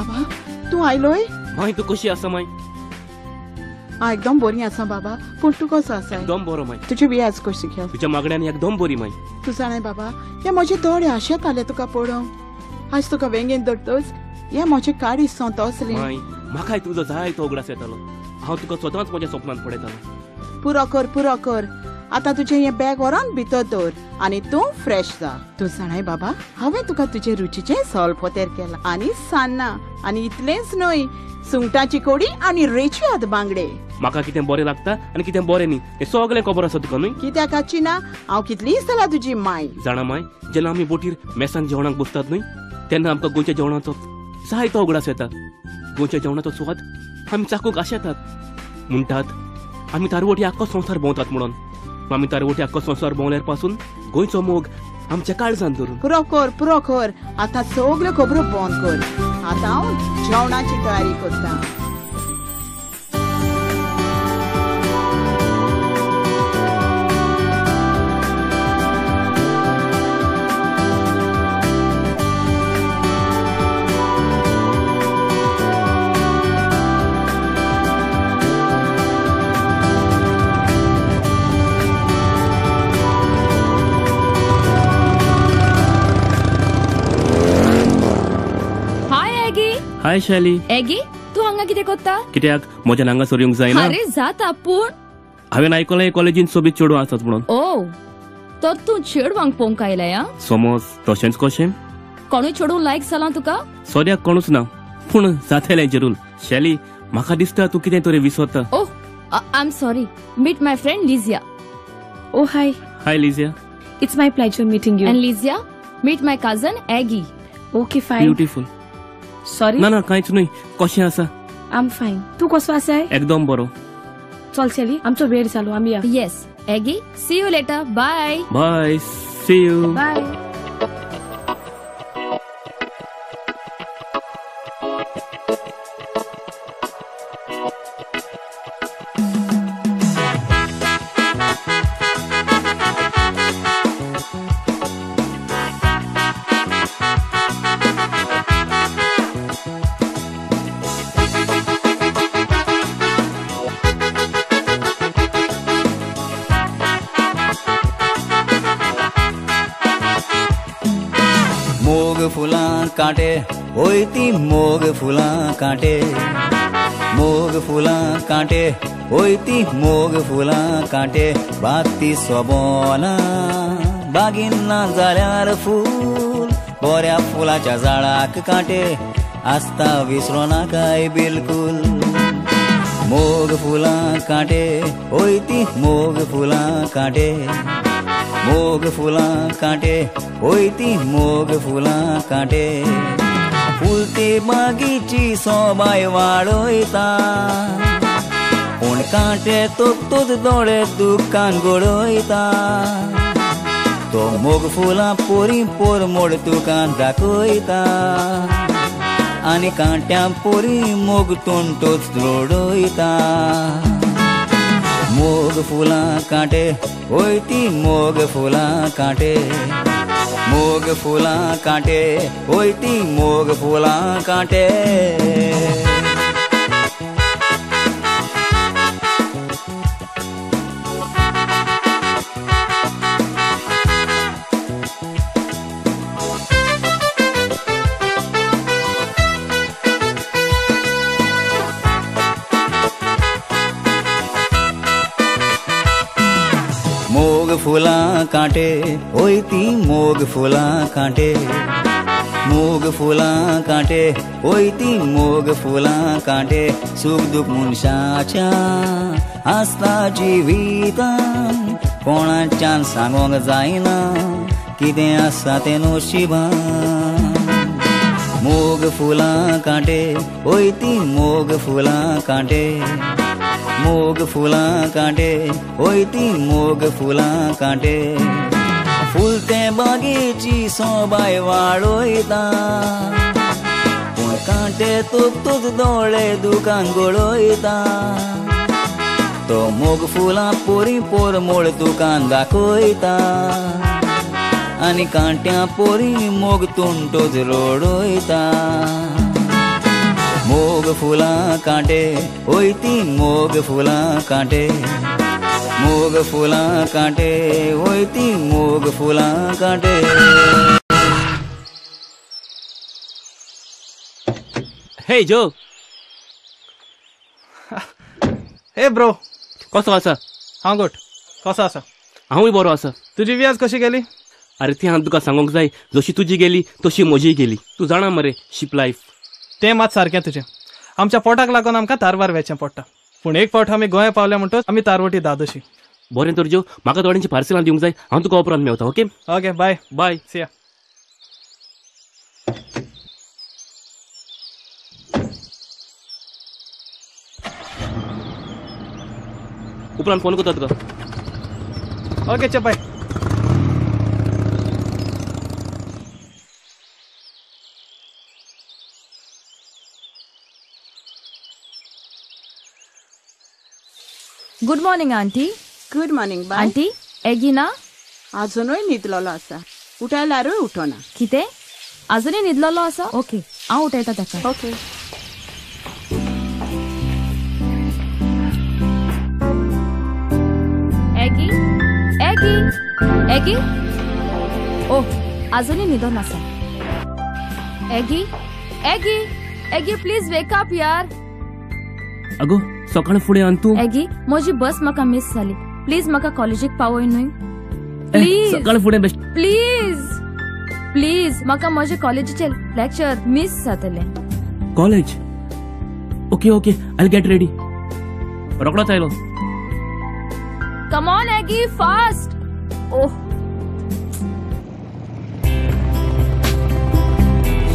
बाबा तूं आयलोय? माय तू कशी आसा माय? हांव एकदम बरी आसा बाबा, पूण तूं कसो आसा? एकदम बरो माय. तुजी वियाज कशी घे? तुज्या मागण्यान एकदम बरी माय. तूं जाणाय बाबा, हे म्हजे दोळे आशेत आले तुका पळोवंक. आज तुका वेंगेन धरतोच हे म्हजे काळी सोंत असली. माय म्हाकाय तुजो जाय तो उगडास येतालो. हांव तुका स्वताच म्हज्या स्वप्नांत पळयतालो. पुरो कर. आतां तुजें हें बॅग व्हरोन भितर दवर आनी तूं फ्रेश जा. तूं जाणाय बाबा, हांवें तुका तुजे रुचीचें सोलपोतेर केलां आनी सान्नां, आनी इतलेंच न्हय, सुंगटाची कडी आनी रेचीयाद बांगडे. म्हाका कितें बरें लागता आनी कितें बरें न्ही हें सगळें खबर आसा तुका न्हय? कित्याक काची ना? हांव कितली दिसतां तुजी माय. जाणा माय, जेन्ना आमी बोटीर मेसान जेवणाक बसतात न्हय, तेन्ना आमकां गोंयच्या जेवणाचो जाय तो उगडास येता. गोंयच्या जेवणाचो सुवाद आमी चाखूंक आशेतात. म्हणटात आमी तारवटी आख्खो संवसार भोंवतात म्हणून. आमी तारवटी आख्खो संवसार भोंवल्यार पासून गोंयचो मोग आमच्या काळजांत धरून. पुरो कर. आतां सगल्यो खबरो बंद कर. आतां हांव जेवणाची तयारी करतां. हाय शैली. एगी तू हांगा कितें करता? कित्याक म्हज्या हांगा सोरूंक जायना? अरे जाता पूण हांवें आयकलें कॉलेजीन सोबीत चेडूं आसात म्हणून. ओ तर तूं चेडवांक पळोवंक आयलाय? समज तशेंच कशें? कोणूय चेडूं लायक जालां तुका? सद्याक कोणूच ना, पूण जातलें जरूर. शैली म्हाका दिसता तूं कितें तरी विसरता. Oh I am sorry. Meet my friend Ligia. Oh, hi. Hi, Lizia. It's my pleasure meeting you. And Lizia, meet my cousin Aggie. Okay, fine. Beautiful. Sorry? ना कांयच न्हय. कशें आसा? I'm fine. तू कसो आसा? एकदम बरो. चल शेली, आमचो वेळ जालो, आमी या. Yes. Aggie, see you later. Bye. Bye. See you. Bye. मोग फुलां कांटे ओय ती मोग फुलां कांटे. मोग फुलां कांटे ओय ती मोग फुलां कांटे. बाती सोबोना बागीन ना जाल्यार फूल. बऱ्या फुलाच्या झाडाक कांटे आसता विसरो नाकाय बिलकुल. मोग फुलां कांटे ओय ती मोग फुलां कांटे. मोग फुलां कांटे ओय ती मोग फुलां कांटे. फुलते बागीची सोबाय वाडयता पूण कांटे तोच दोळे दुकान गडयता. तो मोग फुलां पोरी पोर मोड तुकान दाखयता आनी कांट्या पोरी मोग तोंडोच रोडयता. मोग फुलां कांटे ओय ती मोग फुलां कांटे. मोग फुलां कांटे ओय ती मोग फुलां कांटे. मोग फुलां कांटे ओय ती मोग फुलां कांटे. मोग फुलां कांटे ओय ती मोग फुलां कांटे. सुख दुख मनशाच्या आसता जिवितान कोणाच्यान सांगोंक जायना कितें आसा तें नशिबान. मोग फुलां कांटे ओय ती मोग फुलां कांटे. मोग फुलां कांटे ओय ती मोग फुलां कांटे. फुलते बागेची सोबाय वाडयता पूण कांटे तोच दोळे दुकान गडयता. तो मोग फुलां पोरी पोर मोड तुकान दाखयता आनी कांट्या पोरी मोग तोंडोच रोडयता. मोग फुलां कांटे ओय ती मोग फुलां कांटे मोग फुलां कांटे ओय ती मोग फुलां कांटे हे जो ए ब्रो कसो आसा हांव गुड कसो आसा हांवूय बरो आसा तुजी व्याज कशी गेली अरे ती हांव तुका सांगूंक जाय जशी तुजी गेली तशी म्हजी गेली तूं जाणा मरे शिप लायफ तें मात सारकें तुजें आमच्या पोटाक लागून आमकां तारवार वेचें पडटा पूण एक फावट आमी गोंया पावल्या म्हणटच आमी तारवटी दादोशी बरें तर जो म्हाका थोड्यांची पार्सलां दिवंक जाय हांव तुका उपरांत मेवता ओके ओके बाय बाय सिया उपरांत फोन करता तुका ओके चल bye good morning aunty good morning bye aunty एगी ना अजूनय न्हिदलेलो आसा उठयल्यारूय उठोना कितें आजुनूय न्हिदलेलो आसा ओके हांव उठयता ताका ओके एगी एगी एगी ओह आजुनूय न्हिदोन आसा एगी एगी एगी प्लीज वेक अप यार अगो सकाळ फुडें आनी तूं एगी म्हजी बस म्हाका मिस जाली प्लीज म्हाका कॉलेजीक पावय न्हय प्लीज सकाळ फुडें बेस्ट प्लीज प्लीज म्हाका म्हजे कॉलेजीचे लेक्चर मिस जातले college okay okay I get ready रोकडोच आयलो कम ऑन एगी फास्ट ओह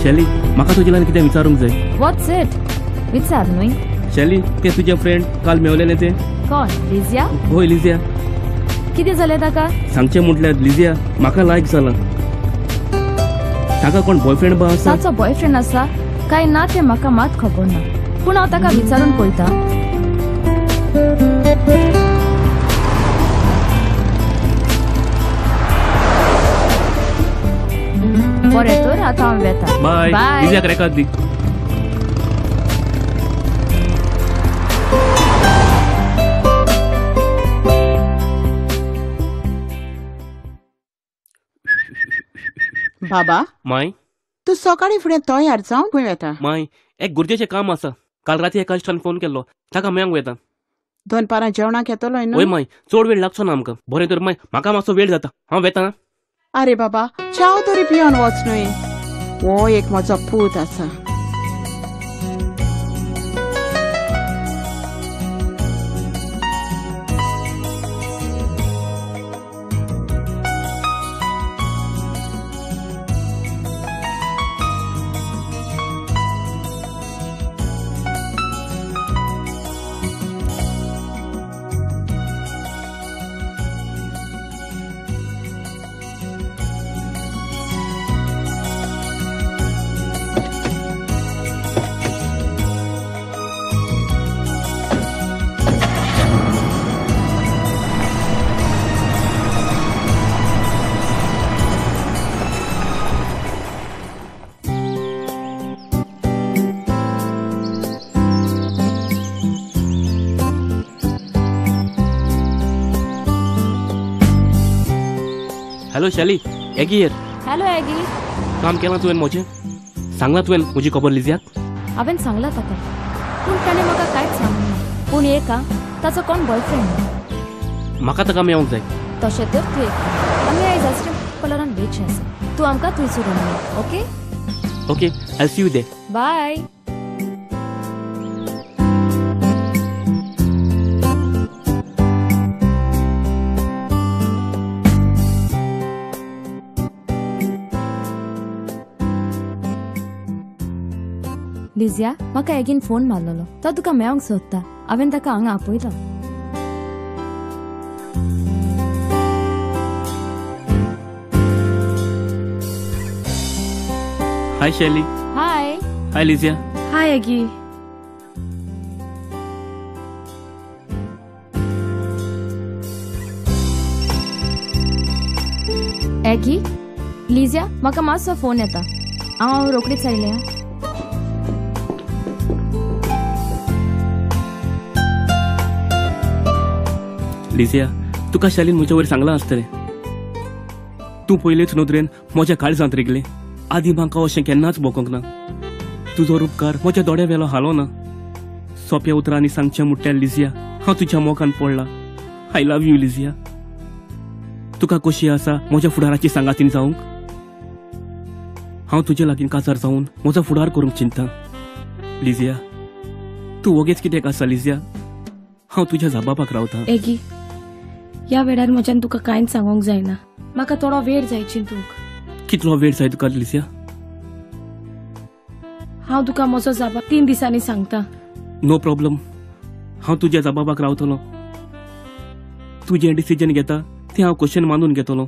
शैली म्हाका तुजे लागीं कितें विचारूंक जाय व्हॉट्स इट विचार न्हय शैली ते तुजे फ्रेंड काल मेवलेले ते कोण लिझिया होय लिजिया कितें जालें ताका सांगचें म्हटल्यार लिजिया म्हाका लायक जाला ताका कोण बॉयफ्रेंड बा आसा ताचो बॉयफ्रेंड आसा काय ना तें म्हाका मात खबर ना पूण हांव ताका विचारून पळयता बरें तर आतां हांव वेता बाय बाय लिजियाक रेकाद दी बाबा माय तू सकाळी फुडें तयार जावन खंय वता माय एक गुरजेचें काम आसा काल राती एका इश्टान फोन केल्लो ताका मेळोंक वेता दनपारां जेवणाक येतलो होय न्हू माय चड वेळ लागचो ना आमकां बरें तर माय म्हाका मातसो वेळ जाता हांव वेता अरे बाबा चाव तरी पियोन वच न्हय हो एक म्हजो पूत आसा हॅलो शैली एगी हियर हॅलो एगी काम केलां तुवें म्हजें सांगलां तुवें म्हजी खबर लिजियाक हांवें सांगलां ताका पूण ताणें म्हाका कांयच सांगूंक ना पूण एका ताचो कोण बॉयफ्रेंड म्हाका ताका मेळोंक जाय तशें तर तूं एक आमी आयज आयस्क्रीम कलरान वेचचें आसा तूं आमकां थंयसर व्हर okay okay I see you दे बाय लिझिया म्हाका एगीन फोन मारलेलो तो तुका मेळोंक सोदता हांवें ताका हांगा आपयलो हाय शैली हाय हाय लिजिया हाय एगी एगी लिझिया म्हाका मातसो फोन येता हांव रोकडीच आयलें लिजिया तुका शालीन म्हज्या वयर सांगलां आसतलें तूं पयलेच नदरेन म्हज्या काळजांत रिगलें आदी म्हाका अशें केन्नाच बोकोंक ना तुजो उपकार म्हज्या दोळ्या वेलो हालो ना सोंप्या उतरांनी सांगचें मुट्ट्या लिजिया हांव तुज्या मोगान पडलां आय लव्ह यू लिजिया तुका कशी आसा म्हज्या फुडाराची सांगातीन जावंक हांव तुजे लागीं काजार जावन म्हजो फुडार करूंक चिंता लिजिया तूं वगेच कित्याक आसा लिजिया हांव तुज्या जाबाबाक रावतां एगी ह्या वेळार म्हज्यान तुका कांयच सांगूंक जायना म्हाका थोडो वेळ जाय चिंतूंक कितलो वेळ जाय तुका लिजिया हांव तुका म्हजो जाबा 3 दिसांनी सांगता नो प्रॉब्लम हांव तुज्या जाबाबाक रावतलो तूं जें डिसिजन घेता तें हांव क्वेश्चन मानून घेतलो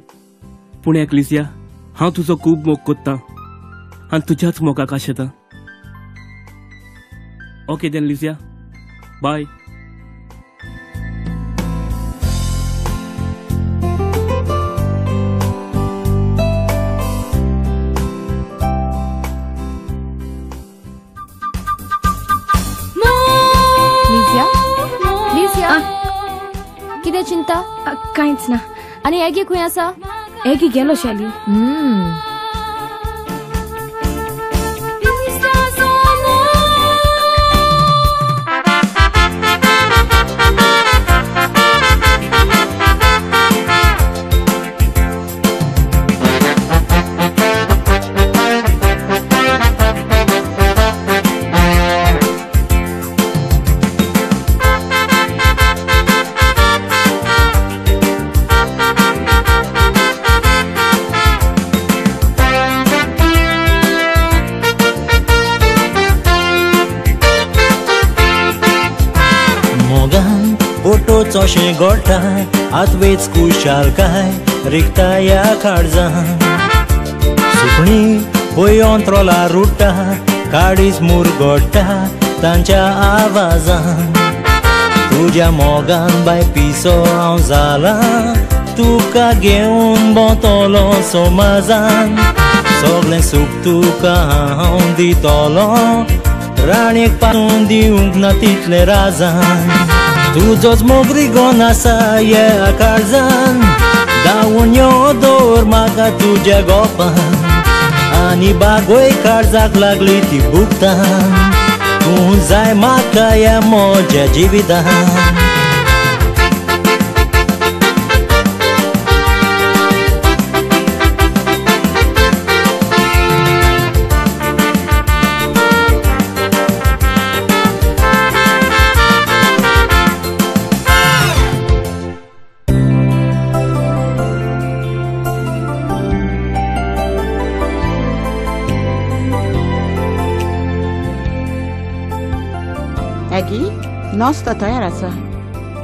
पूण एक लिजिया हांव तुजो खूब मोग कोत्तां आनी तुज्याच मोगाक आशेतां ओके देन लिजिया बाय कितें चिंता कांयच ना आनी एगी खंय आसा एगी गेलो शैली चोशें गोडटा आतवेच कुशालकाय रिक्ता ह्या काळजान सुकणी पळयोन त्रोला रुट्टा काळीज मुरगोडटा तांच्या आवाजान तुज्या मोगान बाय पिसो हांव जालां तुका घेवन भोंवतलो सोमाजान सगळें सूख तुका हांव दितलो राणेक पावून दिवंक ना तितलें राजान तुजोच मोगरी गोन आसा ह्या काळजान धांवून यो दवर म्हाका तुज्या गोपान आनी बागोय काळजाक लागली ती बुकतान तूं जाय म्हाका ह्या म्हज्या जिवितान एगी नॉस्त तयार आसा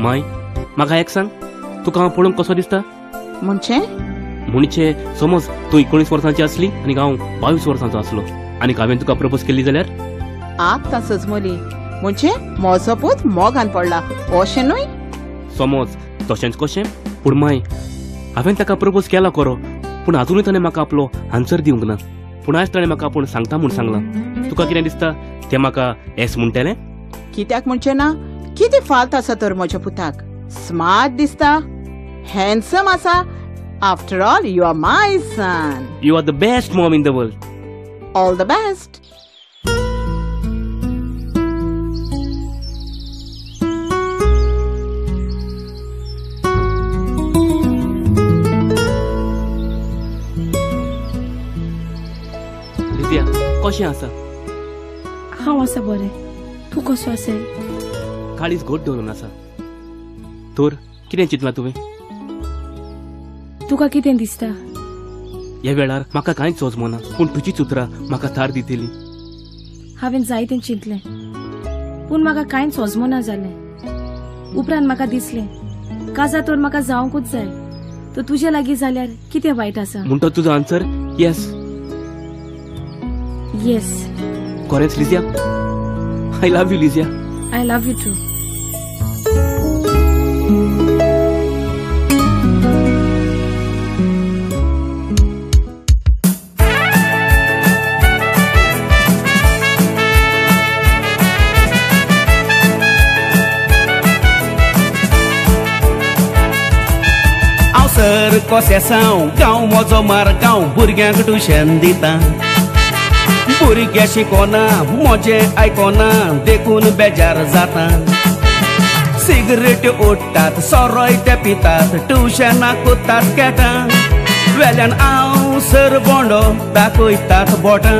माय म्हाका एक सांग तुका हांव पळोवंक कसो दिसता म्हणजे समज तूं 19 वर्सांची आसली आनी हांव 22 वर्सांचो आसलो आनी हांवें तुका प्रपोज केली जाल्यार आतां सजमली म्हणजे म्हजो पूत मोगान पडला अशें न्हय समज तशेंच कशें पूण माय हांवें ताका प्रपोज केला खरो पूण आजुनूय ताणें म्हाका आपलो आन्सर दिवंक ना पूण आयज ताणें म्हाका आपूण सांगता म्हूण सांगलां तुका कितें दिसता तें म्हाका येस म्हणटलें कित्याक म्हणचे ना कितें फाल्त आसा तर म्हज्या पुताक स्मार्ट दिसता हँडसम आसा after all you are my son you are the best mom in the world all the best Ligia कशें आसा हांव आसा बरें तूं कसो आसा काळीज घोट धरून आसा तर कितें चिंतलां तुवें तुका कितें दिसता ह्या वेळार म्हाका कांयच सोजमना पूण तुजीच उतरां म्हाका थार दितली हांवें जायतें चिंतलें पूण म्हाका कांयच सोजमना जालें उपरांत म्हाका दिसलें काजार तर म्हाका जावंकूच जाय तर तुजे लागीं जाल्यार कितें वायट आसा म्हणटा तुजो आन्सर येस येस खरेंच Ligia I love you Ligia I love you too sir कोसेसांव गांव म्हजो मारगांव भुरग्यांक ट्युशन दिता भुरगे शिकोना मजें आयकोना देखून बेजार जाता सिगरेट ओडटात सोरोय ते पितात ट्युशनाक कोत्तात केटां वेल्यान हांव सर बोंडो दाखयतात बोटां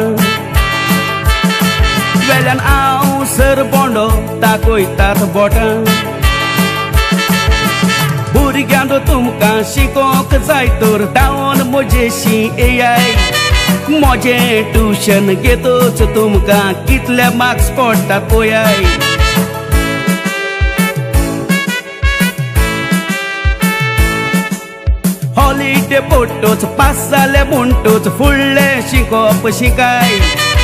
वेल्यान हांव सर बोंडो दाखयतात बोटां भुरग्यांक तुमकां शिकोवंक जाय तर धांवन म्हजेशी येयाय म्हजें ट्युशन घेतोच तुमकां कितले मार्क्स पडटात पळयाय हॉलिडे पडटोच पास जाले म्हणटोच फुडलें शिकोवप शिकाय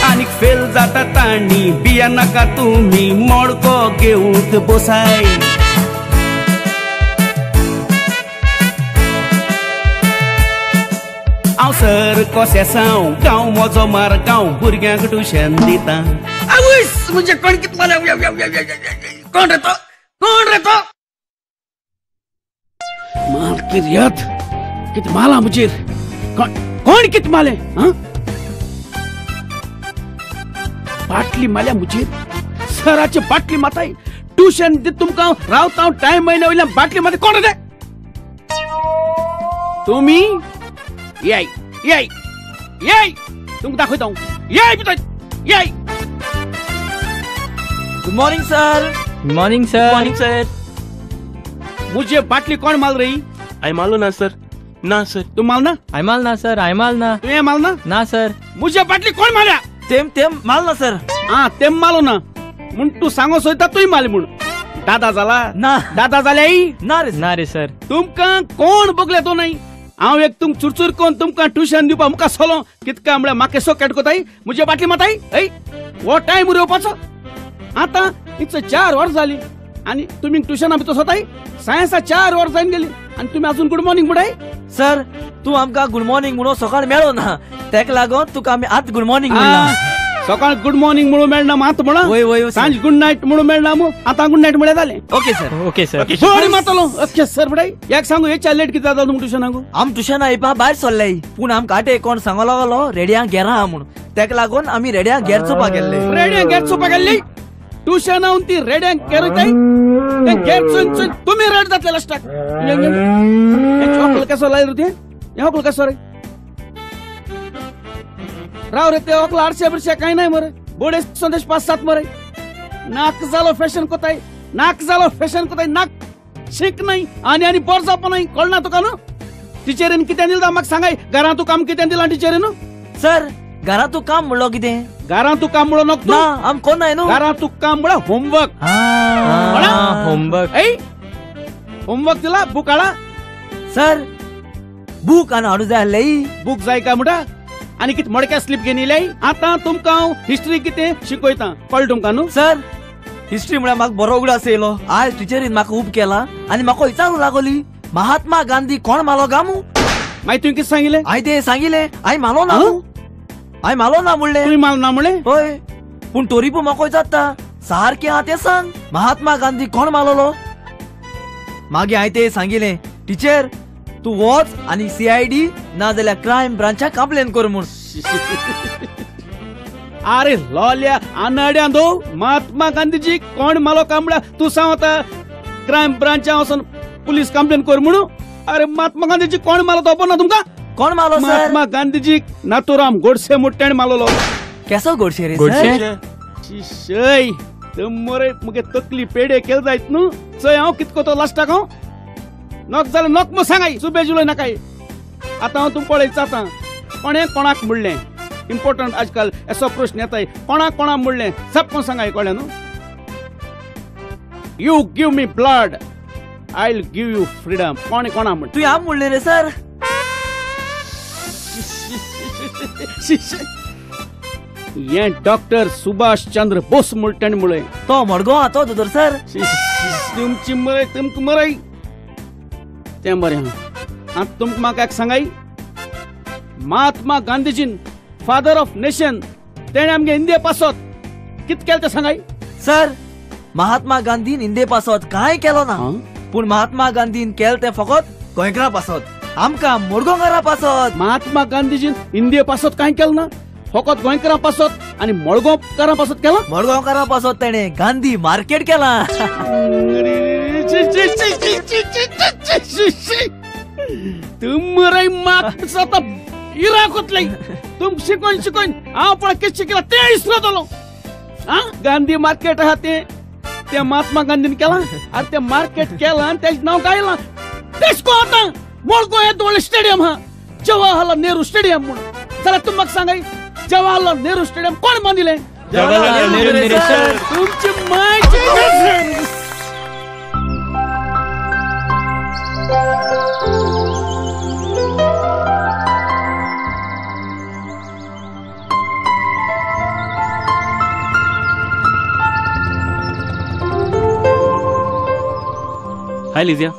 आनीक फेल जाता तांणी भिया नाका तुमी मडको घेवंक बसाय हांव सर कोसेसांव गांव म्हजो मारगांव भुरग्यांक ट्युशन दिता आवयस म्हणजे कोण कित माले कोण रे तो माल किर्यात कित माला मुजेर कोण कित माले बाटली माल्या मुजेर सराची बाटली माताय ट्युशन दित तुमकां रावता टायम महिना वयल्यान बाटली माते कोण रे तुम्ही येय येय येय तुमकां दाखयता येय भितर येय good morning sir good morning sir morning sir मुझे बाटली कोण माल रही आई मालो ना सर ना सर तू माल ना आय माल ना सर आय माल ना तू ये माल ना ना सर मुझे बाटली कोण माल्या तेम माल ना सर हा तेम मालो ना म्हण तू सांगो सोयता तूय माली म्हण दादा जाला ना दादा जाले ना रे सर तुमकां कोण बगले तो नाही हांव एक तुमक चुरचूर कोन तुमकां ट्युशन दिवपा मुका सोलो कितका म्हळ्यार म्हाका सो कोताय मुजे बाटली माताय ऐ वो टायम येवपाचो आतां इट्स 4 वर्स जाली आनी तुमी ट्युशना भितर सोताय सायन्सा 4 वर्स जावन गेली आनी तुमी अजून गुड मॉर्निंग म्हणटाय सर तू आमकां गुड मॉर्निंग म्हणून सकाळ मेळो ना तेका लागून तुका आमी आत गुड मॉर्निंग म्हणला सकाळ गुड मॉर्निंग म्हणून मेळना मात म्हणा वय वय सांज गुड नाईट म्हणून मेळना मग आता गुड नाईट म्हळ्यार जालें ओके सर थोडी मातलो ओके सर बडाय एक सांगू हेच्या लेट कितें जाता तुमकां ट्युशनाक आम ट्युशन येवपा भायर सरले पूण आमकां आटे कोण सांगो लागलो रेड्यांक घेरा म्हणून तेका लागून आमी रेड्यांक घेर चोपा गेल्ले रेड्यांक घेर चोपा गेल्ली ट्युशनाक ती रेड्यांक घेरताय ते घेर चोन तुमी रेड जातले लास्टाक चॉकल कसो लायलो ते हे हॉकल कसो रे राव रे ते हॉकल 800 बिरशे काय नाही मरे बोडे संदेश 5-7 मरे नाक जालो फॅशन कोताय नाक शिक नाही आणि बोर जावपा नाही कळना तुका न्हू टिचरीन कितें दिला म्हाका सांगाय घरां तू काम कितें दिला टिचरीन सर घरा तू काम म्हणलो कितें घरां तू काम म्हणलो नको ना आम कोण नाही न्हू घरां तू काम म्हणलो होमवर्क होमवर्क दिला बुक हाडा सर बूक आनी हाडू जाय आसले बुक जाय काय म्हणटा आनी कितें मडक्या स्लिप घेवन येयले आतां तुमकां हांव हिस्ट्री कितें शिकयता कळ्ळें तुमकां न्हू सर हिस्ट्री म्हळ्यार म्हाका बरो उगडास येयलो आज टिचरीन म्हाका खूब केला आनी म्हाका विचारूंक लागली महात्मा गांधी कोण मालो गामू मागीर तुवें कितें सांगिल्लें हांवें ते सांगिल्लें हांवें मालो ना हांवें मालो ना म्हणलें तुवें माल ना म्हणलें होय पूण तरी पूण म्हाका विचारता सारकें आहा तें सांग महात्मा गांधी कोण मालोलो मागीर हांवें ते सांगिल्लें टिचर तू वच आनी CID ना जाल्यार क्रायम ब्रांचाक कंप्लेन कर म्हूण अरे लॉल्या आनाड्या दो महात्मा गांधीजी कोण मालो कांबळा तू सांगता क्रायम ब्रांचा वचून पुलीस कंप्लेन कर म्हणून अरे महात्मा गांधीजी कोण मालो तो ना तुमकां कोण मालो सर महात्मा गांधीजी नाथुराम गोडसे मुट्टेण मालोलो केसो गोडशे रे शिशय मरे मुगे तकली पेडे केल जायत न्हू चय हांव कित कोतो लास्टाक हांव नक जाल्यार नक मो सांगाय सुबेजुलो नाकाय आतां हांव तुमकां विचारता कोणे कोणाक म्हणलें इम्पॉर्टंट आजकाल असो प्रश्न येताय कोणाक म्हणलें सबको सांगाय कळ्ळें न्हू you give me blood I will give you freedom कोणे कोणा म्हण तू आम म्हणलें रे सर ये डॉक्टर सुभाष चंद्र बोस मुळटण मुळे तो मडगो आतो दोतोर सर तुमची मरे तुमक मराय ते बरें आतां तुमकां म्हाका एक सांगाय महात्मा गांधीजीन फादर ऑफ नेशन तेणे आमगे इंडिये पासत कित केलें ते सांगाय सर महात्मा गांधीन इंडिये पासत कांय केलो ना पूण महात्मा गांधीन केलें तें फकत गोंयकारा पासत आमकां मोडगोंगरा पासत महात्मा गांधीजीन इंडिये पासत काय केलं ना फकत गोंयकारां पासत आणि मडगांवकारां पासत केलं मोडगोंगरा पासत तेणे गांधी मार्केट केला तुमराय मात आता इराकोतले तुम शिकोन शिकोन हांव पण कित शिकला ते इसरो दलो गांधी मार्केट आहा ते महात्मा गांधीन केला आणि ते मार्केट केला आणि त्याचं नाव काढलं तेच आता मोडगो हे दोन स्टेडियम हा जवाहरलाल नेहरू स्टेडियम म्हणून चला तू मग सांगाय जवाहरलाल नेहरू स्टेडियम कोण बांधिले जवाहरलाल नेहरू सर. तुमची माहिती हाय लिझिया.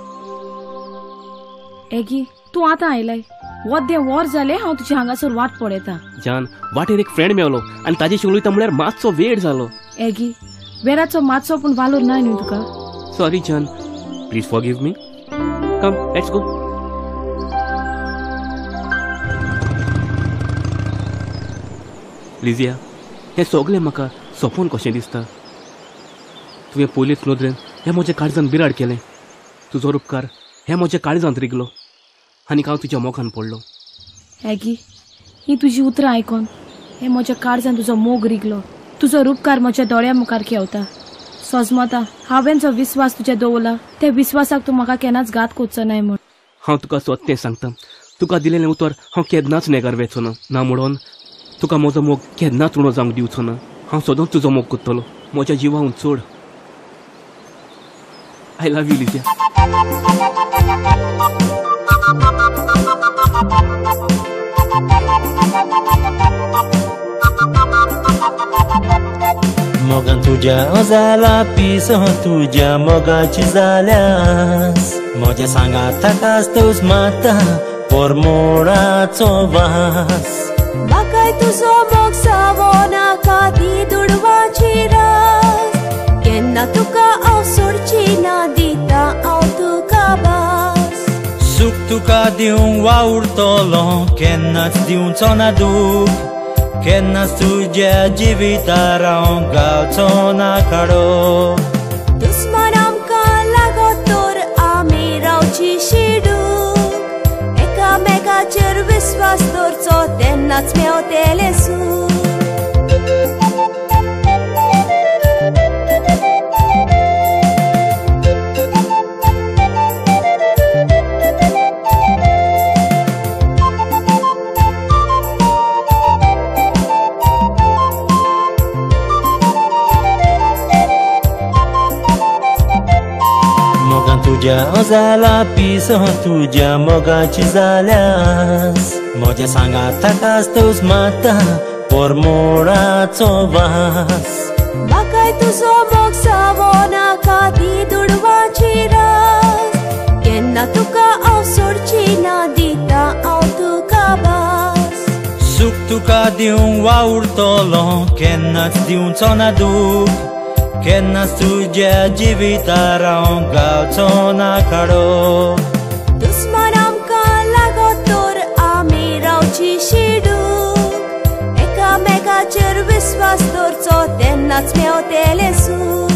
एगी तू आतां आयलाय वद्दे वर जाले हांव तुज्या हांगासर वाट पळयता. जान वाटेर एक फ्रेंड मेवलो आणि ताजेशी उलयता म्हळ्यार मातसो वेळ जालो. एगी वेराचो मातसो पूण वालोर ना न्हू तुका. सॉरी जान please forgive me. Come let's go. Ligia हे सगळें म्हाका सोपोन कशें दिसता. तुवें पयलींच नदरेन हें म्हज्या काळजान बिराड केलें. तुजो उपकार हें म्हज्या काळजांत रिगलो आनी हांव तुज्या मोगान पडलो. एगी ही तुजी उतरां आयकोन हे म्हज्या काळजान तुजो मोग रिगलो. तुजो उपकार म्हज्या दोळ्या मुखार खेवता. सोजमता हांवें जो विस्वास तुजे दवरला त्या विस्वासाक तूं म्हाका केन्नाच घात कोचचो न्हय म्हूण. हांव तुका सत्तें सांगता. तुका दिलेलें उतर हांव केन्नाच नेगार वेचो ना म्हणून तुका म्हजो मोग केन्नाच उणो जावंक दिवचो ना. हांव सदांच तुजो मोग कोत्तलो म्हज्या जिवाहून चड. I love you Ligia. मोगान तुज्या जाला पीस तुज्या मोगाची जाल्यास म्हज्या सांगात ताकाच तूच माता परमोडाचो वास. म्हाकाय तुजो मोग सावो नाका ती दुडवाची रास. केन्ना तुका हांव सोडची ना दिता हांव तुका भास. सूख तुका दिवंक वावुरतलो केन्नाच दिवचो ना दूख. केन्नाच तुज्या जिवितार हांव गावचो ना काडो. दुस्मान आमकां लागत तर आमी रावची शिडूक. एकामेकाचेर विस्वास दवरचो तेन्नाच मेवतलें सूख. तुज्या जाला पीस तुज्या मोगाची जाल्यास म्हज्या सांगात ताकाच तूच माता परमोडाचो वास. म्हाकाय तुजो मोग सावो नाका ती दुडवाची रास. केन्ना तुका हांव सोडची ना दिता हांव तुका भास. सूख तुका दिवंक वावुरतलो केन्नाच दिवचो ना दूख. केन्नाच तुज्या जिवितार हांव गावचो ना काडो. दुस्मान आमकां लागत तर आमी रावची शिडूक. एकामेकाचेर विस्वास दवरचो तेन्नाच मेवतलें सूख.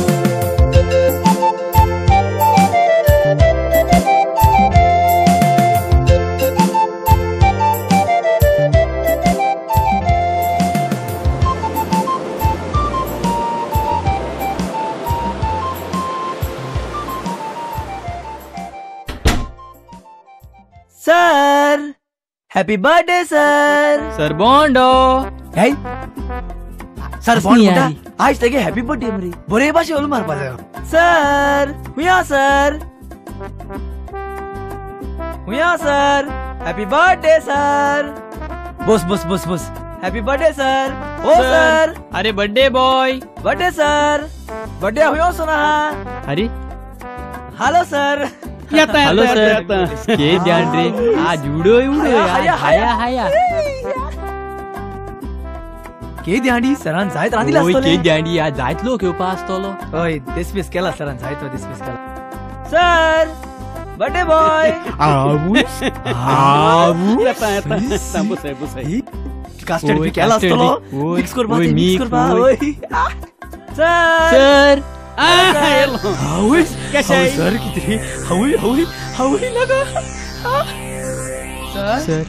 Sir happy birthday sir. Sir बोंडो. हेय सर बोंड म्हणटा आज तेगे हॅपी बर्थडे मरे बरे भाशे ओल मारपा जायो. सर हुया सर हुया सर हॅपी बर्थडे सर. बस बस बस बस हॅपी बर्थडे सर. ओ सर अरे birthday boy. Birthday sir birthday हुयो सोना. अरे हॅलो सर. Hello sir. के ध्यान रे आज उडो उडो हाया हाया. के ध्यानी सरान जायत रांदिला के ध्यानी आज जायत लोक येवपा आसतलो. हय दिसपीस केला सरान जायत दिसपीस केला. सर बर्थडे बॉय येता येता बुसाय कास्टर्ड बी केला असतो मिक्स करपा मिक्स करपा सर कशें सर किती हावळी नाका सर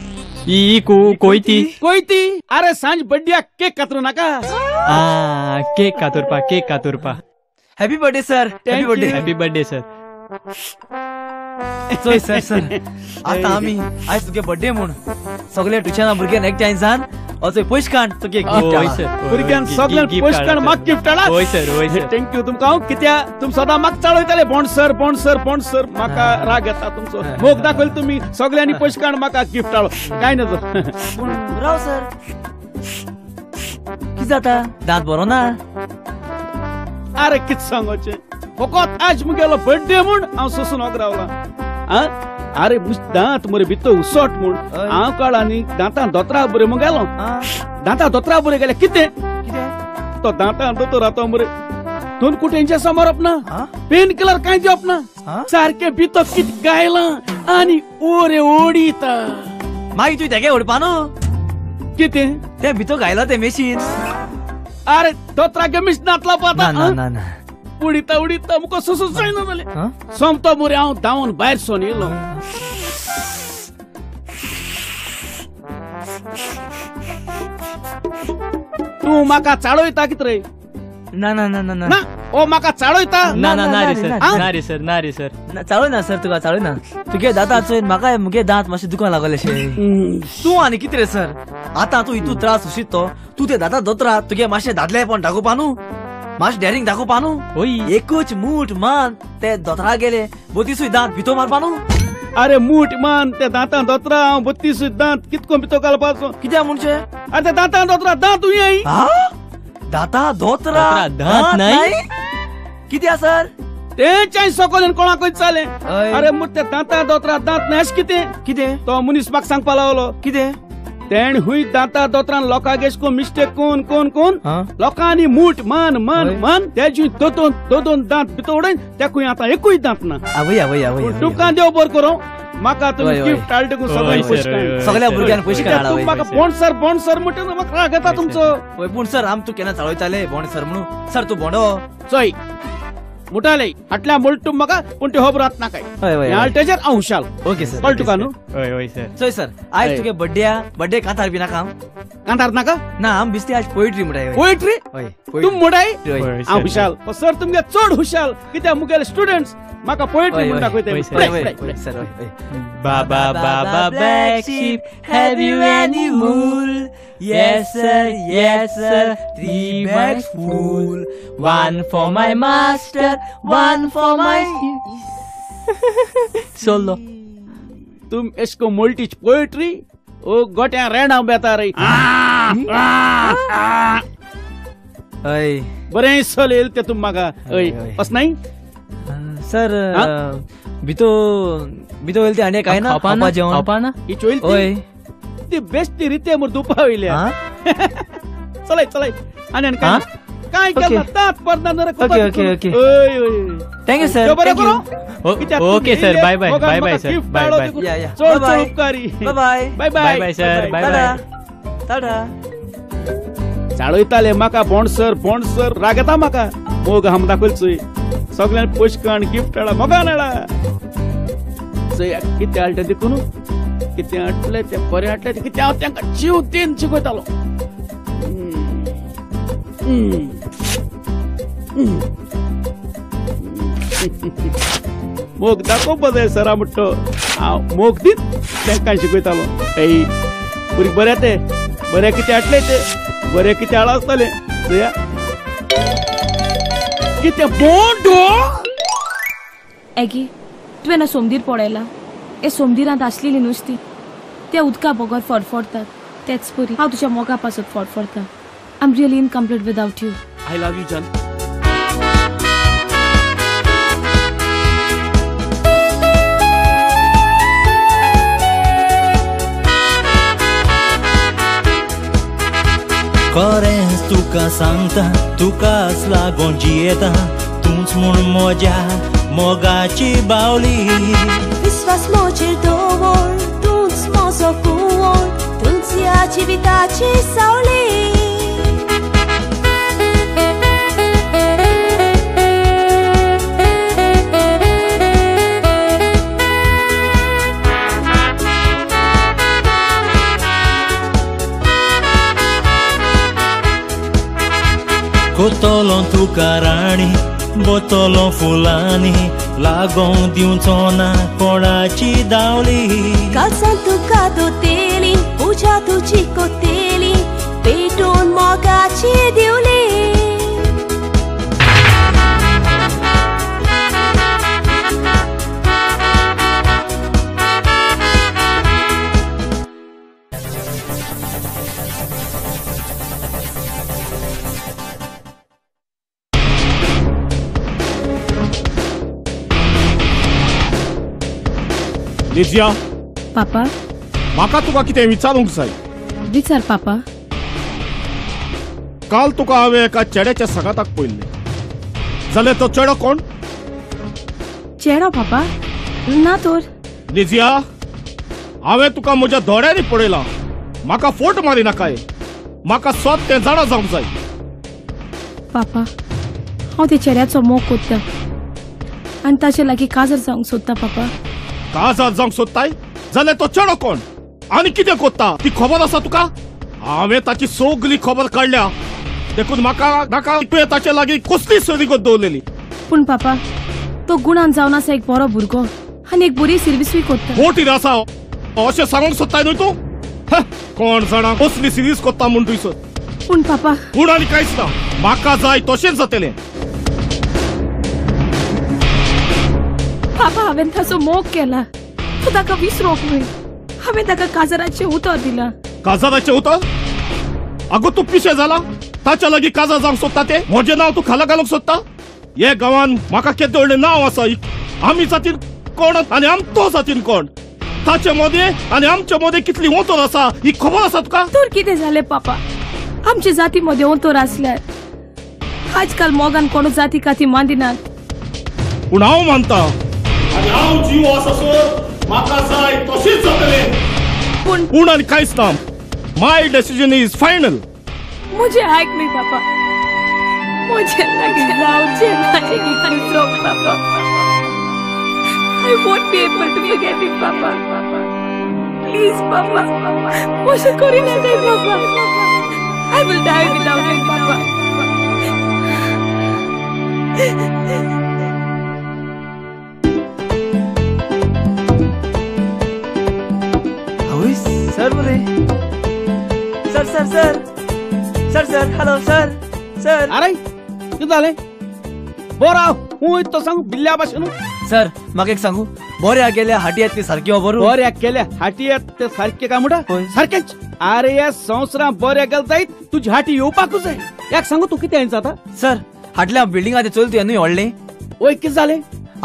ई कोयती कोयती अरे सांज बड्ड्या केक कातरू नाका केक कातुरपा happy birthday sir happy birthday happy birthday sir चोय सर आता आम्ही आज तुगे बर्थडे म्हूण सगळे ट्युशना भुरग्यान एकठांय जावन असो पयस काण तुगे भुरग्यान सगळ्यान पयस काण म्हाका गिफ्ट हाडा होय सर थँक्यू तुमकां हांव कित्या तुम सदां म्हाका चाळयताले बोंड सर म्हाका राग येता तुमचो मोग दाखयलो तुमी सगळ्यांनी पयस काण म्हाका गिफ्ट हाडो काय नजो राव सर कितें जाता दांत बरो ना अरे कित सांगोचें फकत आज मुगेलो बर्थडे म्हूण हांव सोंसून रावला अरे दांत मरे भितर उसट म्हूण हांव काळ आनी दांतां दोतोरा बरें मुगेलो दांतां दोतोरा बरें गेले कितें तो दांतां दोतोर रावता मरे दोन कुटेंचे समोरप ना पेन किलर कांय दिवप ना सारकें भितर कित गायलां आनी ओरे ओडीता मागीर तुवें तेगे ओडपा न्हू कितें तें भितर घायला तें मेशीन अरे दोतोरागे मिशनांतला पाता ना उडीता मुको सोसूं जायना जालें सोमतो मरे हांव धांवन भायर सोन येयलो तूं म्हाका चाळयता कितें रे ना ओ म्हाका चाळयता ना रे सर चाळू ना सर तुका चाळू ना तुगे दांता चोयन म्हाका मुगे दांत मातशें दुकान लागले तूं आनी कितें रे सर आतां तूं हितू त्रास सुशीत तो तूं ते दांता दोतोरा तुगे मातशें दादलेपण दाखोवपा न्हू मातशें डॅरिंग दाखोवपा न्हू एकूच मूठ मान ते दोतोरा गेले बोतीसूय दांत भितो मारपा न्हू अरे मूठ मान ते दांतां दोतोरा हांव बत्तीसूय दांत कितको भितो घालपाचो कित्या म्हणचे अरे ते दांतां दोतोरा दांत हुंय दाता दोतरा दांत नाही कित्या सर तेंच्याय सकयल्यान कोणाकय चाले अरे मग ते दांतां दोतोरा दांत नाश कितें तो मनीस म्हाका सांगपा लागलो कितें तेण हुंय दांतां दोतोरान लोकांक एशको मिस्टेक कोन लोकांनी मूठ मान तेजी दोन दांत भितर उडयन तेकूय आतां एकूय दांत ना आवय तुका देव बरो करूं म्हाका तुमी गिफ्ट हाडले देखून सगळ्या भुरग्यांक पयशे काडा म्हाका बोंड सर म्हणटा म्हाका राग येता तुमचो पूण सर आम तूं केन्ना चाळयताले बोंड सर म्हणून सर तूं बोंडो चोय मुटाले हाटल्या मोल्टू म्हाका पूण ते खबर आत नाकाय हालटेचेर हांव हुशाल ओके सर कळ्ळें तुका न्हू होय सर चोय सर आयज तुगे बर्थडे कांतार बी नाका कांतार नाका ना आम बिस्ते आज पोएट्री म्हणटाय पोएट्री तुम म्हणटाय होय हांव हुशाल सर तुमगे चड हुशाल कित्याक मुगेले स्टुडंट्स म्हाका पोएट्री म्हूण दाखयताय सर बाबा black ship have you any wool Yes sir, 3 bags full. One for my master, one for my solo. तुम एशको मोल्टीच पोएट्री ओ गोट्या रेणा बेता रे बरें सोलेल ते तुम म्हाका अस नाही सर भितो वेल ते आनी काय ना खावपा जेवण ही चोईल ओय ती बेश्टी रिते म्हूण दुपावयल्या चलय आनी काय केला दांत पडना नरे okay thank you sir okay sir bye sir bye चड उपकारी बाय सर बाय टाटा चाळयताले म्हाका बोंड सर राग येता म्हाका मोग हाम दाखयलचोय सगळ्यान पयशे काण गिफ्ट हाडा मोगान हाडा कितें हाडटा देखून कितें हाडले ते बरें हाडले ते कितें हांव तांकां जीव देन शिकयतालो मोग दाखोवपा जाय सरा म्हणटो हांव मोग दीत तांकां शिकयतालो भुरगीं बरें ते बरें कितें हाडले ते बरें कितें हाड आसतलें कितें बोंडो एगी तुवें ना सोमदीर पळयला हे सोमदिरांत आसलेली नुस्तीं त्या उदका बगर फडफडतात तेच परी हांव तुज्या मोगा पासत फडफडता I am really incomplete without you I love you जान खरेंच तुका सांगता तुकाच लागून जियेता तूंच म्हूण म्हज्या मोगाची बावली tukas mochir dowor Tuns mozo kuor Tuns yachi vitachi sauli कोतोलों तुका राणी बोतोलों फुलांनी लागों दिवचो ना कोणाची दावली Kalsan tuka doteli Puja tuchi koteli Peton mogachi diuli लिजिया पापा म्हाका तुका कितें विचारूंक जाय विचार पापा काल तुका हांवें एका चेड्याच्या सगाताक पळयल्लें जाल्यार तो चेडो कोण चेडो पापा ना तर लिजिया हांवें तुका म्हज्या दोळ्यांनी पळयलां म्हाका फोट मारी नाकाय म्हाका स्वत तें जाणा जावंक जाय पापा हांव त्या चेड्याचो मोग कोत्ता आनी ताचे लागीं काजर जावंक सोदता पापा काजार जावंक सोदताय जाल्यार तो चेडो कोण आनी कितें कोत्ता ती खबर आसा तुका हांवें ताची सगली खबर काडल्या देखून म्हाका नाका तुवें ताचे लागीं कसली सरीगत दवरलेली पूण पापा तो गुणान जावन आसा एक बरो भुरगो आनी एक बरी सर्विसूय कोत्ता मोठी आसा अशें सांगूंक सोदताय न्हय तूं कोण जाणा कसली सिरीज कोत्ता म्हूण तुयसर पूण पापा पूण आनी कांयच ना म्हाका जाय तशेंच जातलें पापा हांवें ताचो मोग केला तो ताका विसरोंक न्हय हांवें ताका काजराचें उतर दिलां काजाराचें उतर आगो तूं पिशें जाला ताच्या लागीं काजार जावंक सोदता तें म्हजें नांव तूं खाला घालूंक सोदता हे गांवांत म्हाका केदें व्हडलें नांव आसा आमी जातीन कोण आनी आम तो जातीन कोण ताचे मदें आनी आमचे मदें कितली ओंतोर आसा ही खबर आसा तुका तर कितें जालें पापा आमचे जाती मदें ओंतोर आसल्यार आजकाल मोगान कोण जाती काती मांदिनात पूण हांव मानता आनी हांव जीव आसा सो म्हाका जाय तशीच जातलें पूण आनी कांयच ना माय डिसिजन इज फायनल मुझे आयक न्ही पापा मुझे लागीं जावचें ताचे विसरोंक पापा I won't be able to forget it, Papa. Please, Papa. मुझे कोरी ना दे, Papa. I will die without it, Papa. Sir बोले sir sir sir sir sir hello sir sir अरे कितें जालें बरो हूंय तो सांग बिल्ल्या भाशेन सर म्हाका एक सांगू बऱ्या गेल्या हाटयात ती सारकी बरो बऱ्या केल्या हाटयात ते सारखे काय म्हणटा सारकेच अरे या संवसारां बऱ्या गेल जायत तुजी हाटी येवपाकूच जाय याक सांगू तू कितें जाता सर हाटल्या बिल्डिंगाचे चलते न्हय व्हडलें ओय कितें जालें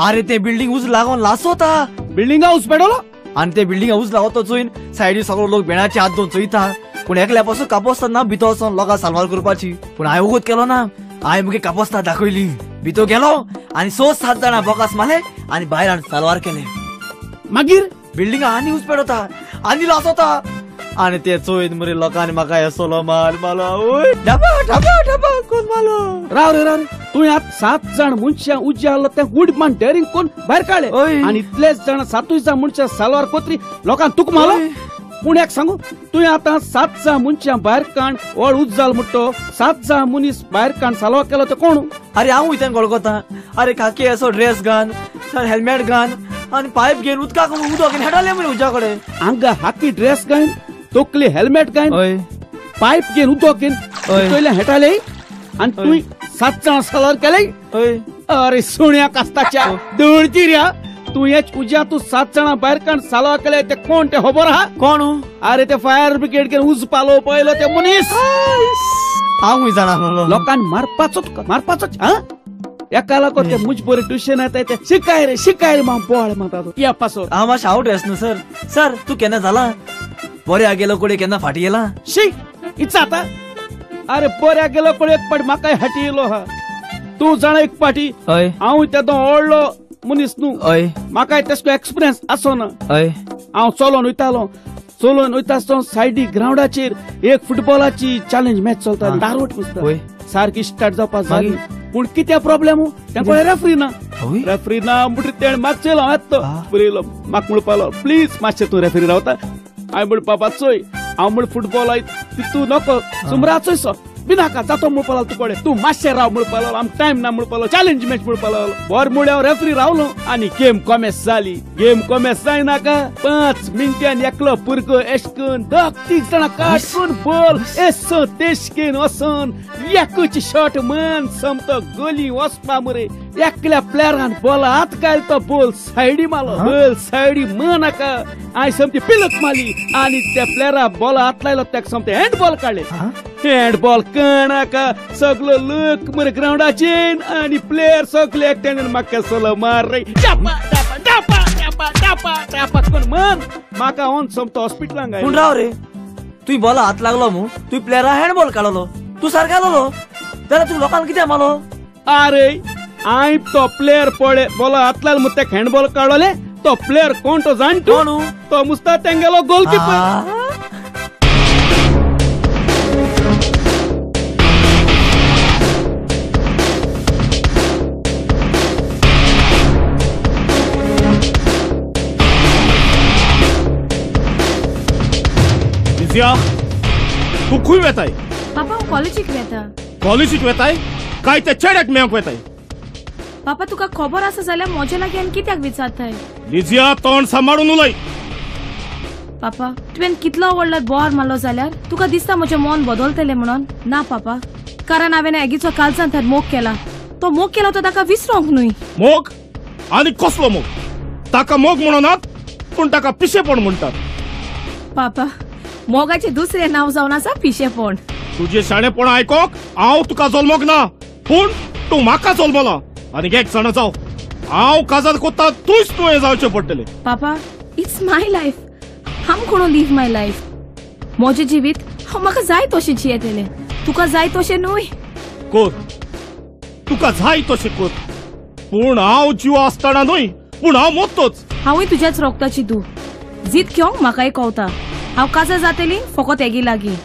अरे ते बिल्डिंग उज लागून लासोता बिल्डिंगा उच पेडलो आनी ते बिल्डिंगा उज लावता चोयन सायडीन सगळो लोक बेणाचे हात दोन चोयता पूण एकल्या पासून कापोसता ना भितर वचोन लोकांक साल्वार करपाची पूण हांवें उगोत केलो ना हांवें मुगे कापोसता दाखयली भितर गेलो आनी 6-7 जाणां बोकास मारले आनी भायर हाडून साल्वार केले मागीर बिल्डिंगा आनी उज पेडता आनी लासोता आनी ते चोयन मरे लोकांनी म्हाका येसोलो मालो ओय ढबा ढबा ढबा कोण मालो राव रे तुवें आतां 7 जाण मनशां उज्यालो ते उडमान डेरिंग कोण भायर काडले आनी इतलेच जाण 7 जाण मनशां साल्वार कोत्री लोकांक तुका मालो पूण एक सांगू तुवें आतां 7 जाण मनशां भायर काण व्हड उज जाल म्हणटो 7 जाण मनीस भायर काण साल्वार केलो ते कोण अरे हांव वयतां गोळगोता अरे खाकी असो ड्रेस घान सर हेल्मेट घान आनी पायप घेवन उदकाक उदक घेवन हेडाले मरे उज्या कडेन हांगा हाकी ड्रेस घायन तोकली हेल्मेट घायन पायप घेवन उदक घेवन पयले हेटाले आनी तुवें 7 जाण साल्वार केले अरे सुण्या कास्ताच्या दळची रे तुवें उज्या तूं 7 जाणां भायर काण साल्वार केले ते कोण ते खबर आहा कोण अरे ते फायर ब्रिगेड घेवन उज पालो पयलो ते मनीस हांव जाणा लोकांनी मारपाचोच हा एका लागो ते मुज बरे ट्युशन येताय ते शिकाय रे मा बोळ म्हणटा तो या पासो हांव मातशें आवट येस न्हू सर सर तूं केन्ना जाला बऱ्या गेलो कोडे केन्ना फाटी गेला शी इच आता अरे बऱ्या गेलो कोडे एक पाटी म्हाकाय हाटी येलो हा तूं जाणा एक पाटी हांव तेदो ओडलो मनीस न्हू हय म्हाकाय तेसको एक्सपिरियन्स आसो ना हय हांव चलोन वयता आसतना सायडी ग्राउंडाचेर एक फुटबॉलाची चॅलेंज मॅच चलताली दारवट हय कुसता सारकी स्टार्ट जावपाक जाली पूण कित्या प्रॉब्लेम तेंको रेफ्री ना हय रेफ्री ना म्हणटरी तेणे म्हाका चयलो हांव येतो पळयलो म्हाका म्हणपालो प्लीज मातशें तूं रेफ्री रावता हांवें म्हणपा चोय हांव म्हण फुटबॉल तितू नको सुमरा चोयसो बिनाका जातो म्हणपालो तूं कोडे तूं मातशें राव म्हणपालो आमकां टायम ना म्हणपालो चॅलेंज मॅच म्हणपालो बोर मुळे हांव रेफ्री रावलो आनी गेम कॉमेस जाली गेम कॉमेस जायनाका 5 मिनटान एकलो पुरको एशकून 2-3 जाणां काडून बॉल एसो तेशकेन वचून एकूच शॉट मन समतो गोली वचपा मरे एकल्या प्लेयरान बॉल हात घाल तो बॉल सायडी मारलो बॉल सायडी मानाका हांवें समती पिलत मारली आनी त्या प्लेयरा बॉल हात लायलो ताका समते हँडबॉल काडले हँडबॉल कणाका सगलो लोक मरे ग्राउंडाचेर आनी प्लेयर सगळे एकट्यान म्हाका सलो मार रे डापा डापा डापा डापा डापा डापा कोण मन म्हाका ऑन समतो हॉस्पिटलांत पूण राव रे तुवें बॉल हात लागलो मू तुवें प्लेयरा हँडबॉल काडलो तूं सारको आलो जाल्यार तूं लोकांक कित्याक मारलो अरे हांवें तो प्लेयर पळय बॉल हात लायलो म्हणून ताका हँडबॉल काडले तो प्लेयर कोण तो जाणटो तो मुस्ता तेंगेलो गोलकीपर तू खूय वेताय पापा हांव कॉलेजीक वेता कॉलेजीक वेताय काय ते चेड्याक मेळोंक वेताय पापा तुका खबर आसा जाल्यार म्हजे लागीं आनी कित्याक विचारताय लिजिया तोंड सांबाळून उलय पापा तुवें कितलो व्हडलो बोर मारलो जाल्यार तुका दिसता म्हजें मन बदलतलें म्हणून ना पापा कारण हांवें एगीचो कालचान थंय मोग केला तो मोग केला तो ताका विसरोंक न्हय मोग आनी कसलो मोग ताका मोग म्हणनात पूण ताका पिशेपण म्हणटात पापा मोगाचे दुसरे नाव जावन आसा पिशेपण तुझे शाणेपण आयकोक हांव तुका जल्मोक ना पूण तूं म्हाका जल्मला आनी एक जाणा जाव हांव काजार कोत्ता तूंच तुवें जावचें पडटलें पापा इट्स माय लायफ हांव कोण लीव माय लायफ म्हजें जिवीत हांव म्हाका जाय तशें जियेतलें तुका जाय तशें न्हय कोर तुका जाय तशें कोर पूण हांव जीव आसतना न्हय पूण हांव मोत्तोच हांवूय तुज्याच रोगताची तूं जीत घेवंक म्हाकाय कवता हांव काजार जातली फकत एगी लागीं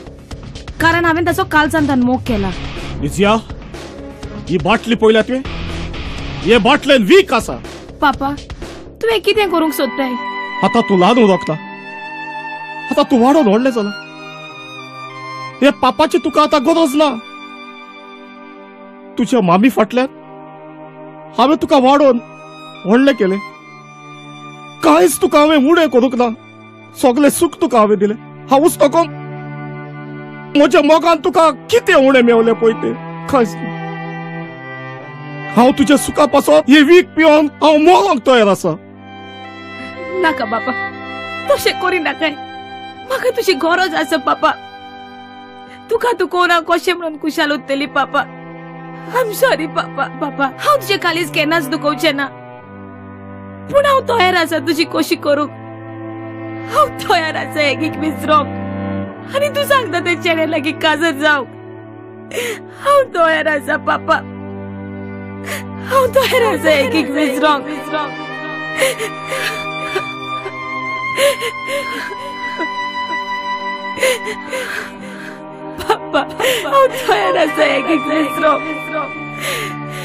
कारण हांवें ताचो कालचान मोग केला लिजिया ही बाटली पळयल्या तुवें हे बाटलेन वीक आसा पापा तुवें कितें करूंक सोदताय आतां तूं ल्हान उरकता आतां तूं वाडोन व्हडलें जाला हे पापाची तुका आतां गरज ना तुज्या मामी फाटल्यान हांवें तुका वाडोन व्हडलें केलें कांयच तुका हांवें उणें करूंक ना सगळें सूख तुका हांवें दिलें हांवूच नको म्हज्या मोगान तुका कितें उणें मेवलें पळय तें कांयच ना हांव तुज्या सुखा पासोन हे वीक पिवन हांव मोगांक तयार आसा नाका बापा तशें करी नाकाय म्हाका तुजी गरज आसा पापा तुका तुकोवन हांव कशें म्हणून कुशाल उरतली पापा आय एम सॉरी पापा पापा हांव तुजें कालीज केन्नाच दुखोवचें ना पूण हांव तयार आसा तुजी कशी करूंक हांव तयार आसा एकीक विसरोंक आनी तूं सांगता ते चेडे लागीं काजर जावंक हांव तयार आसा पापा हांव तयार आसा एकीक विसरोंक पापा हांव तयार आसा एकीक विसरोंक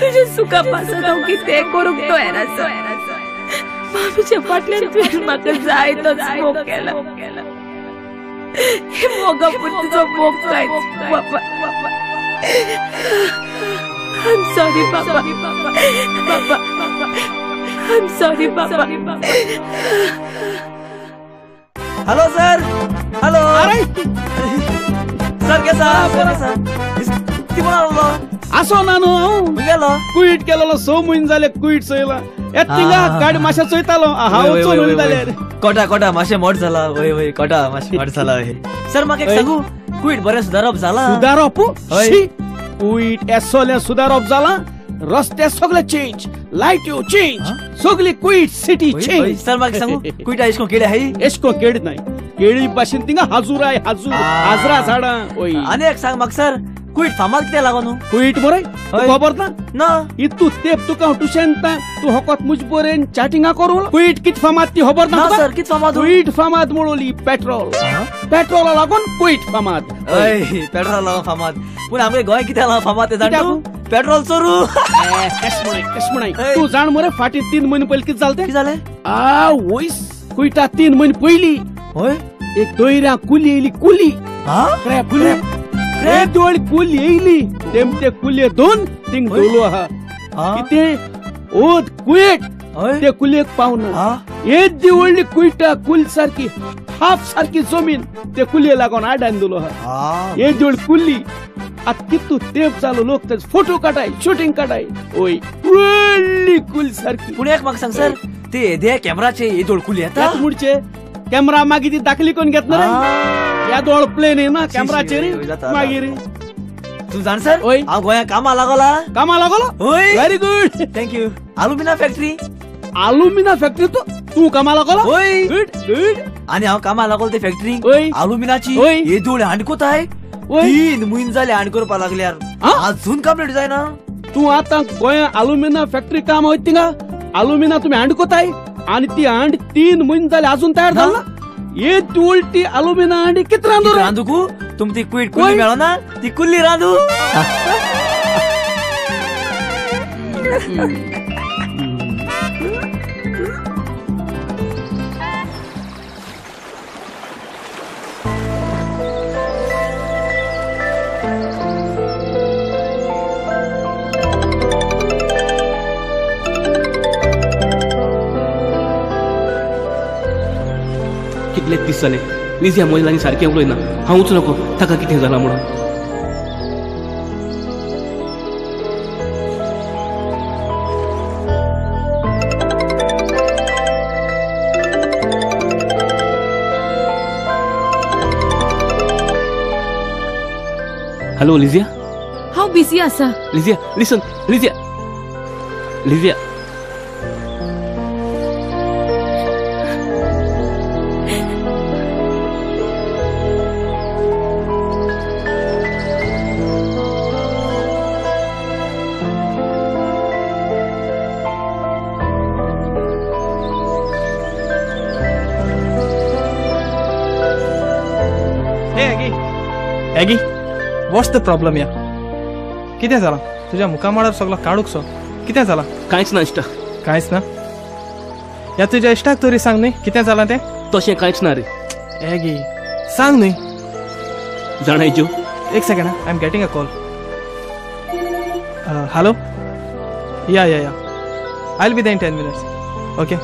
तुज्या सुखा पासत हांव कितें करूंक तयार आसा मामीच्या फाटल्यान तुवें म्हाका जाय तोच मोग केला हे मोगा पुरतो मोग काय पापा I'm sorry, Papa. Papa. I'm sorry, Papa. Hello sir hello अरे सर केसा बरा सर ती कोण आलो असो ना न्हू हांव गेलो क्विट केलेलो 6 म्हयने जाले क्विट चोयला तिंगा गाडी माश्या चोयतालो हांव चोरून जाल्यार कोटा मातशें मोठ जाला वय वय कोटा मातशें मोठ जाला सर म्हाका एक सांगू क्विट बरें सुदारप जाला सुदारप क्विट एसोले सुदारप जाला रस्ते सगळे चेंज लायट्यो चेंज सगळी क्विट सिटी चेंज सर म्हाका सांगू क्विटा एशको केळी आहाय एशको केळी नाही केळी भाशेन तिंगा हाजूर आय हाजूर हाजरा झाडां ओय आनी एक सांग म्हाका सर कुईट फामाद कित्याक लागून न्हू कुईट बरे हय. खबर ना ना इतू तेप तुका टुशेंता तू हकत मुज बरेन चॅटिंगा करू कुईट कित फामाद ती खबर ना ना तुका? सर कित फामाद कुईट फामाद म्हणली पेट्रोल पेट्रोल लागून कुईट फामाद पेट्रोल लागून फामाद पूण आमगे गोंय कित्याक लागून फामाद ते जाण तूं? कित्याक? पेट्रोल चोरू कश म्हणाय हय. तू जाण मरे फाटी 3 महिने पयलीं कित जालें कितें जालें आ वयस कुईटा 3 महिने पयलीं होय एक दोयऱ्या कुली येयली कुली हा क्रॅप क्रॅप एक दोळ कुली येयली तेमते कुले दोन थिंग हय. दोलो आहा हा कितें ओद कुईट होय ते कुलेक पावना हा एक दिवळली कुईटा कुल सारखी हाफ सारखी जमीन ते कुले लागून आडान दिलो आहा हा एक दिवळ कुल्ली आता कितू तेप चालू लोक त्याचे फोटो काढाय शूटिंग काढाय ओय व्हडली कुल सारखी पूण एक म्हाका सांग सर ते दे कॅमेराचे हे दोळकुली येता त्यात मुडचे कॅमेरा मागीर ती दाखली कोण घेतना रे या दोळ प्लेन आहे ना कॅमेराचेर शी, जाता, मागीर तू जाण सर ओय. हांव गोंया कामा लागला कामा लागलो होय very good thank you alumina factory alumina factory तू कामा लागलो होय गुड गुड आणि हांव कामा लागलो ते फॅक्टरी होय. आलुमिनाची होय. हे दोळ हांडकोताय होय. 3 म्हयने जाले हांड करपा लागल्यार हा? अजून कंप्लीट जायना तू आता गोंया अल्युमिना फॅक्टरी काम होत तिंगा अल्युमिना तुम्ही हांड कोताय आणि ती हांड 3 महिने जाले अजून तयार झाला ये तू उलटी अल्युमिना हांडी किती रांदू रे? रांदूकू तुम ती क्विट कुल्ली मेळो ना ती कुल्ली रांदू कितले दीस जाले लिझिया मोयलांनी सारकें उलयना हांवूच नको ताका कितें जालां म्हणून हॅलो लिझिया हांव बिझी आसा लिझिया लिसन लिझिया लिझिया एगी वॉट्स द प्रॉब्लेम या कितें जालां तुज्या मुखामळार सगळो काडूक सो कितें जालां कांयच ना इश्टा कांयच ना या तुज्या इश्टाक तरी सांग न्ही कितें जालां तें तशें कांयच ना रे एगी सांग न्ही जाणाय ज्यो एक second I am getting a call hello yeah I will be then 10 minutes okay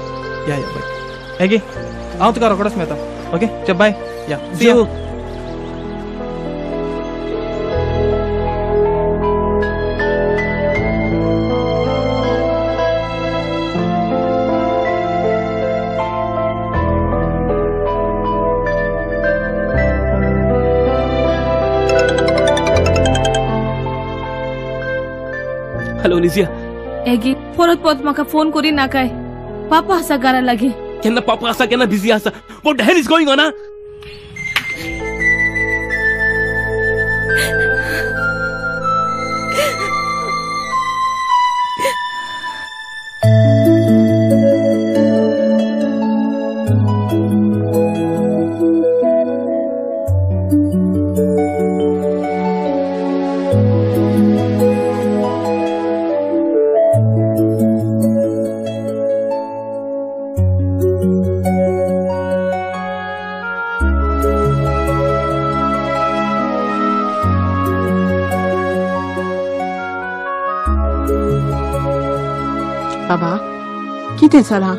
yeah bye एगी हांव तुका रोखडोच मेळटा ओके चल bye yeah see you hello Ligia एगी परत परत म्हाका फोन करी नाकाय पापा आसा घरा लागीं केन्ना पापा आसा केन्ना बिझी आसा what the hell is going on बाबा कितें जालां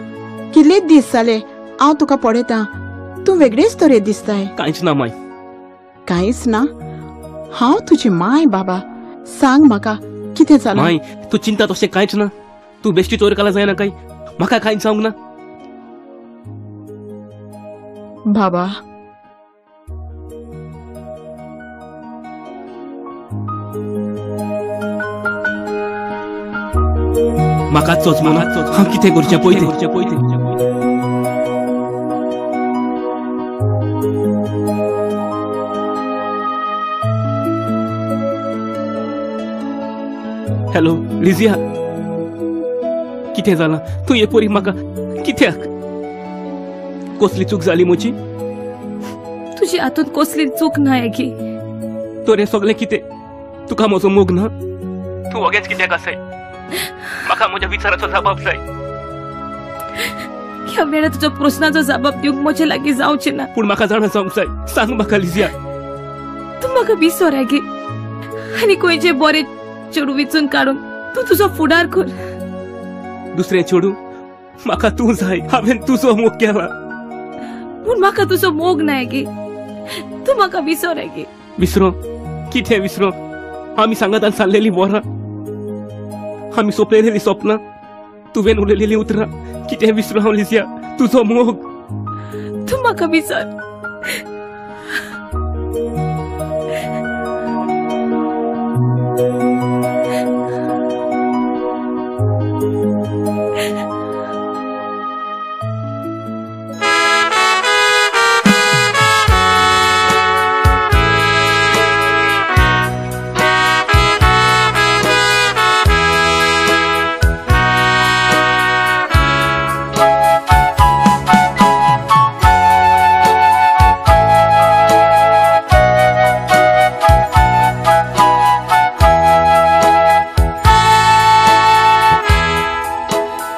कितलेच दीस जाले हांव तुका पळयतां तूं वेगळेच तरे दिसताय कांयच ना माय कांयच ना हांव तुजी माय बाबा सांग म्हाका कितें जालां माय तूं चिंता तशें कांयच ना तूं बेश्टी चोर काला जायना काय म्हाका कांयच सांगूंक ना बाबा म्हाकाच सोचमोना हांव कितें करचें पळय हॅलो लिझिया, कितें जालां? तूं हे पोरी म्हाका कित्याक? कसली चूक जाली म्हजी? तुझी हातून कसली चूक ना की तर हें सगळें कितें? तुका म्हजो मोग ना? तूं वगेंच कित्याक आसाय? म्हाका म्हज्या विचाराचो जबाब जाय. ह्या वेळेला तुझ्या प्रश्नाचो जबाब दिवंक म्हजे लागीं जावचें ना. पूण म्हाका जाणा जावंक जाय. सांग म्हाका लिझिया. तू म्हाका विसर गे आनी खंयचे बरें चेडू विचून काडून तूं तुजो फुडार कर. दुसरें चेडू म्हाका तूं जाय. हांवें तुजो मोग केला. पूण म्हाका तुजो मोग ना गे. तू म्हाका विसर गे. विसरो? कितें विसरो? आमी सांगातान चाललेलीं वरां, आमी सोंपलेलीं स्वप्नां, तुवें उलयलेलीं उतरां, कितें विसरो हांव लिझिया? तुजो मोग. तू म्हाका विसर.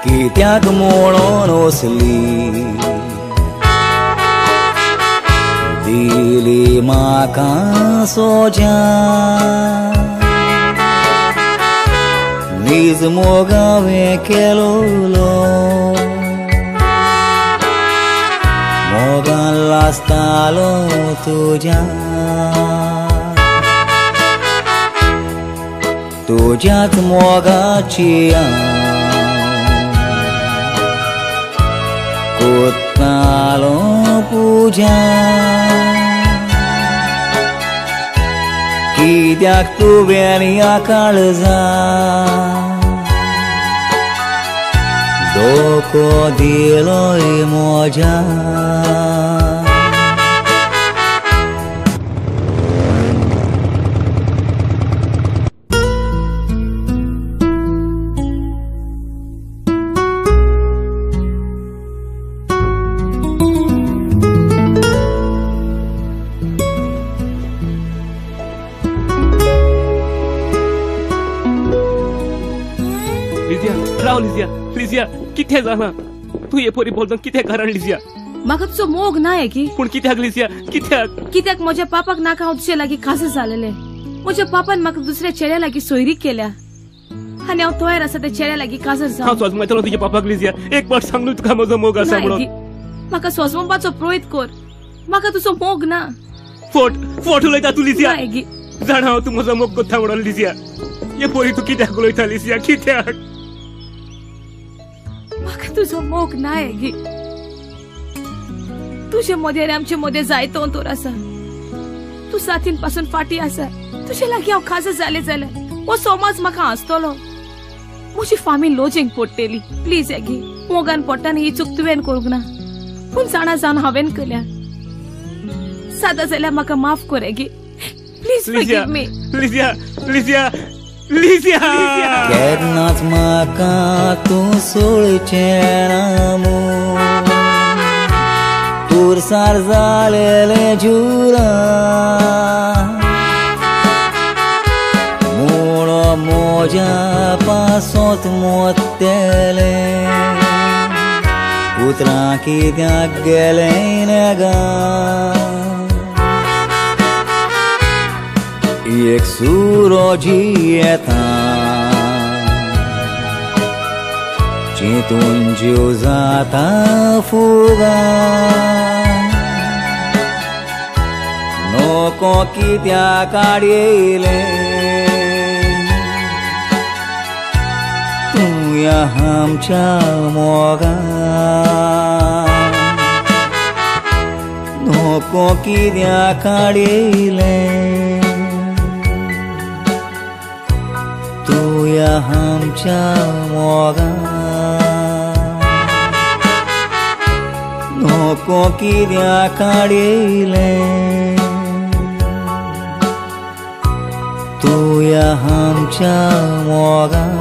कित्याक म्हणून वसली दिली म्हाका सोज्या नीज मोग हांवें केलोलो मोगान लासतालो तुज्या तुज्याच मोगाची कोत्तालो पूजा कित्याक तुवें ह्या काळजा धोको दिलोय म्हज्या लिझिया, लिझिया, कितें जालां? तूं हे पोरी बोलता कितें कारण लिझिया? म्हाका तुजो मोग ना की. पूण कित्याक लिझिया? कित्याक? कित्याक म्हज्या पापाक नाका हांव तुजे लागीं काजर जालेलें. म्हज्या पापान म्हाका दुसऱ्या चेड्या लागीं सोयरी केल्या आनी हांव तयार आसा त्या चेड्या लागीं काजर जावंक. हांव सोजमयतलो तुज्या पापाक लिझिया. एक पाट सांग न्हू तुका म्हजो मोग आसा म्हणून. म्हाका सोजमोवपाचो प्रयत्न कर. म्हाका तुजो मोग ना. फोट उलयता तूं लिझिया? जाणा हांव तूं म्हजो मोग कोत्ता म्हणून लिझिया. हे पोरी तूं कित्याक उलयता लिझिया? कित्याक? म्हाका तुजो मोग ना गे. तुजे मदें आनी आमचे मदें जायतो अंतर आसा. तूं साथीन पासून फाटी आसा. तुजे लागीं हांव काजर जालें जाल्यार हो समाज म्हाका हांसतलो. म्हजी फामील लोजेंक पडटली. प्लीज गे, मोगान पडटाना ही चूक तुवें करूंक ना. पूण जाणा जावन हांवें केल्या. सादा जाल्यार म्हाका माफ कर गे. Please forgive me. लिझिया, लिझिया, लिझिया. केन्नाच म्हाका तूं सोडचें ना म्हूण तुरसार जालेलें जुरा म्हूण म्हज्या पासोत मोत्तेलें उतरां कित्याक गेलें नेगा. एक सुरो जियेता चिंतून जीव जाता फुगा नको कित्याक आडयेलें तूं ह्या आमच्या मोगा नको कित्याक आडयेलें आमच्या मोगा नको कित्याक आडयलें तू या आमच्या मोगान